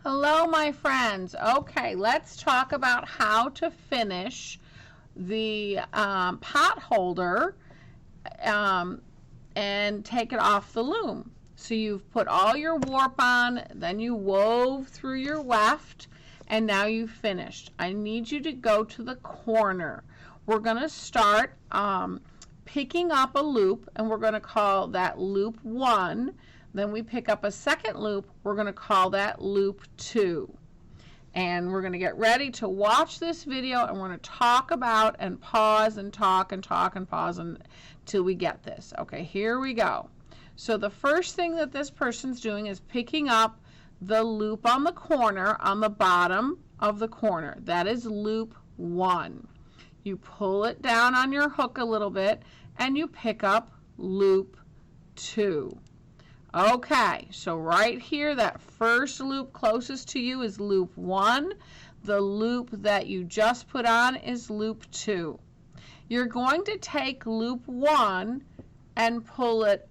Hello, my friends. Okay, let's talk about how to finish the pot holder and take it off the loom. So you've put all your warp on, then you wove through your weft, and now you've finished. I need you to go to the corner. We're going to start picking up a loop, and we're going to call that loop 1. Then we pick up a second loop. We're going to call that loop 2. And we're going to get ready to watch this video, and we're going to talk about and pause and talk and talk and pause until we get this. Okay, here we go. So the first thing that this person's doing is picking up the loop on the corner, on the bottom of the corner. That is loop 1. You pull it down on your hook a little bit, and you pick up loop 2. Okay, so right here, that first loop closest to you is loop 1. The loop that you just put on is loop 2. You're going to take loop 1 and pull it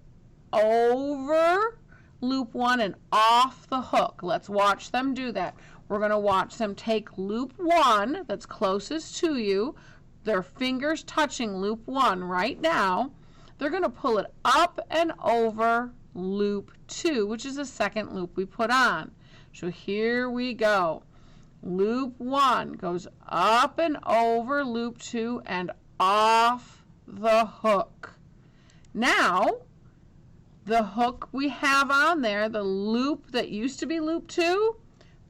over loop 1 and off the hook. Let's watch them do that. We're going to watch them take loop 1 that's closest to you, their fingers touching loop 1 right now. They're going to pull it up and over loop 2, which is the second loop we put on. So here we go. Loop 1 goes up and over loop 2 and off the hook. Now, the hook we have on there, the loop that used to be loop 2,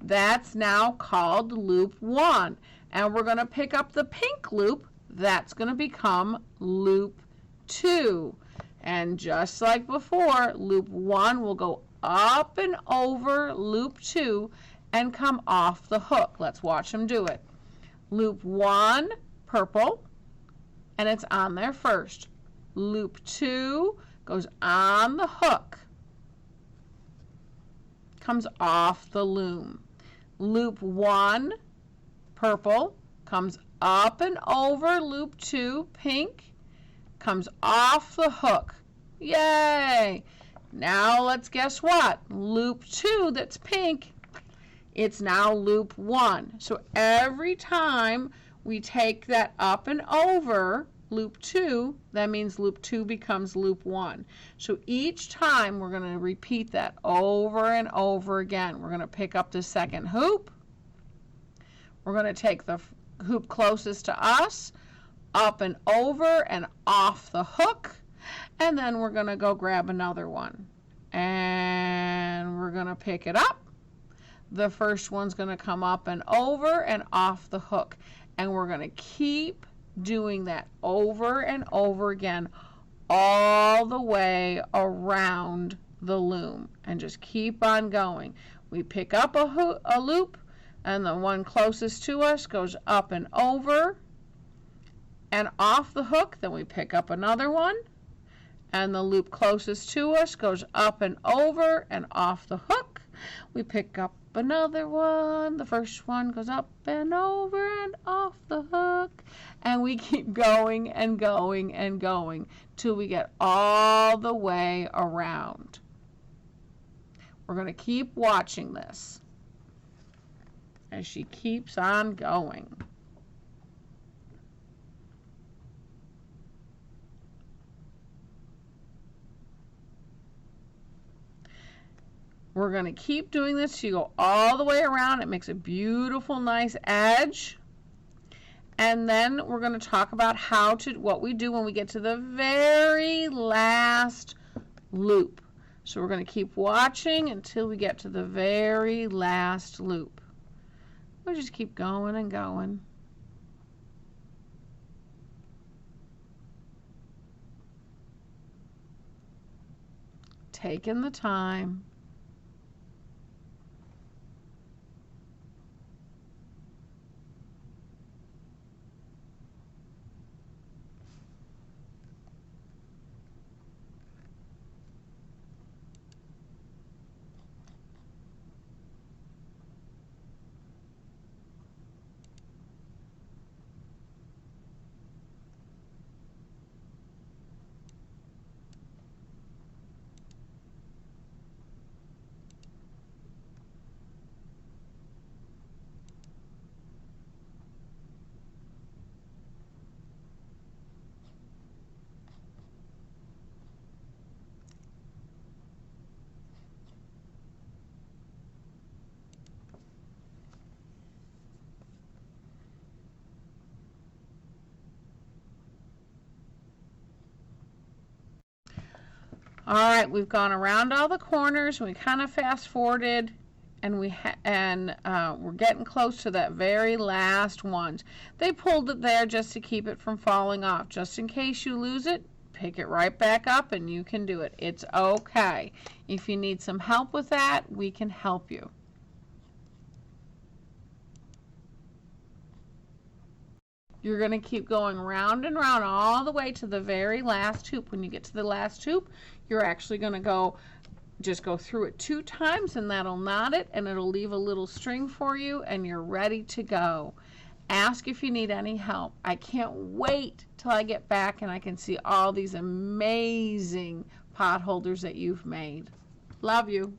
that's now called loop 1. And we're going to pick up the pink loop. That's going to become loop 2. And just like before, loop 1 will go up and over loop 2 and come off the hook. Let's watch them do it. Loop 1, purple, and it's on there first. Loop 2 goes on the hook, comes off the loom. Loop 1, purple, comes up and over loop 2, pink, comes off the hook. Yay! Now let's guess what? Loop 2 that's pink, it's now loop 1. So every time we take that up and over loop 2, that means loop 2 becomes loop 1. So each time we're going to repeat that over and over again. We're going to pick up the second hoop. We're going to take the hoop closest to us, up and over and off the hook, and then we're going to go grab another one. And we're going to pick it up. The first one's going to come up and over and off the hook. And we're going to keep doing that over and over again all the way around the loom. And just keep on going. We pick up a loop, and the one closest to us goes up and over and off the hook. Then we pick up another one, and the loop closest to us goes up and over and off the hook. We pick up another one. The first one goes up and over and off the hook, and we keep going and going and going till we get all the way around. We're going to keep watching this as she keeps on going. We're going to keep doing this. You go all the way around. It makes a beautiful, nice edge. And then we're going to talk about what we do when we get to the very last loop. So we're going to keep watching until we get to the very last loop. We'll just keep going and going. Taking the time. All right, we've gone around all the corners. We kind of fast forwarded, and we're getting close to that very last one. They pulled it there just to keep it from falling off. Just in case you lose it, pick it right back up and you can do it. It's okay. If you need some help with that, we can help you. You're going to keep going round and round all the way to the very last hoop. When you get to the last hoop, you're actually going to just go through it 2 times, and that'll knot it, and it'll leave a little string for you, and you're ready to go. Ask if you need any help. I can't wait till I get back and I can see all these amazing pot holders that you've made. Love you.